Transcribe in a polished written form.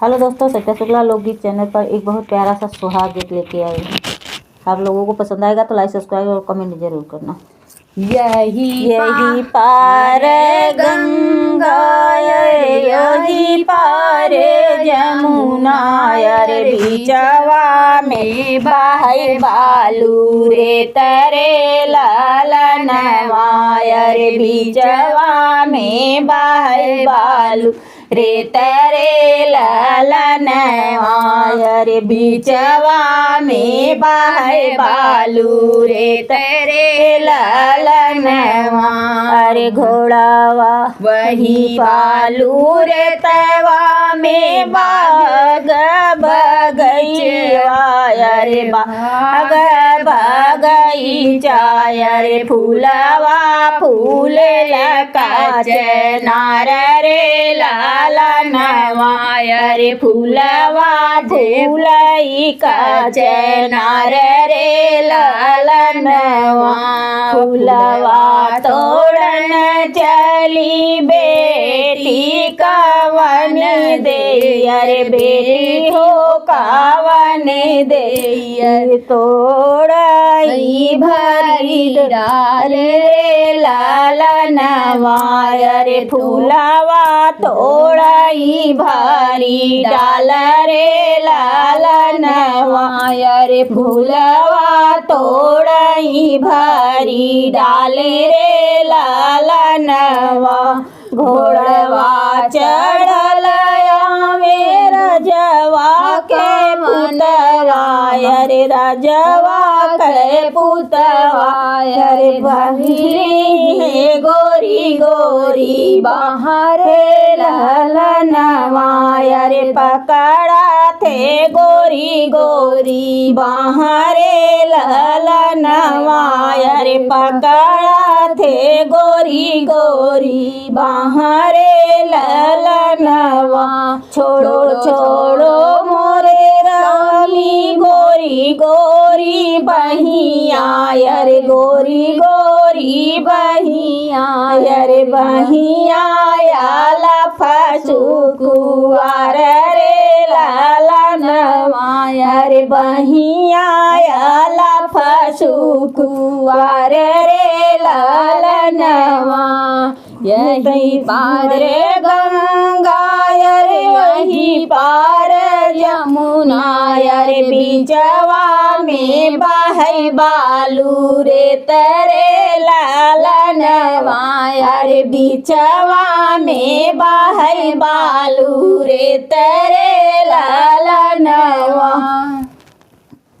Hello दोस्तों, सत्या शुक्ला लोकगीत channel पर एक बहुत प्यारा सा सुहाग गीत लेके आई हूँ। आप लोगों को पसंद आएगा तो लाइक, सब्सक्राइब और कमेंट जरूर करना। यही पार गंगा, यही पार जमुना, रे बीचवा में बहे बालू रे तरे ललनवा, रे बीचवा में बहे बालू रे तरे ललनवा, रे बीचवा में बहे बालू रे तरे ललनवा। अरे घोड़ावा वही बालू रे तवा में बाग बगैचा, रे बाग बगैचा, रे फूलवा फूल लका चनार रे ललनवा, रे फूलवा फूलई का चनार रे ललनवा। फूलवा तोड़न चली बेटी कावन दे, अरे बेटी हो कावन दे, तोड़ई भरी डाल रे ललनवा, रे फूलवा तोड़ई भरी डाल रे ललनवा, रे फूलवा तोड़ई भरी डाल रे ललनवा। घोड़वा चढ़ल आवे रजवा के पुतवा, रे रजवा के पुतवा, रे बहिनी गोरी गोरी बाहर ललनवा, रे पकड़ा थे गोरी गोरी बाहर ललनवा, रे पकड़ा थे गोरी गोरी बाहर ललनवा। छोड़ो छोड़ो मोरे रामी गोरी गोरी बहिया, रे गोरी गोरी बहिया, रे बहिया आला फसु कुआर रे ललनवा, रे बहिया आला फसु कुआर रे ललनवा। यही पार गंगा, रे यही पार जमुना, रे बीचवा में बहे बालू रे तरे ललनवा, रे बीचवा में बहे बालू रे तरे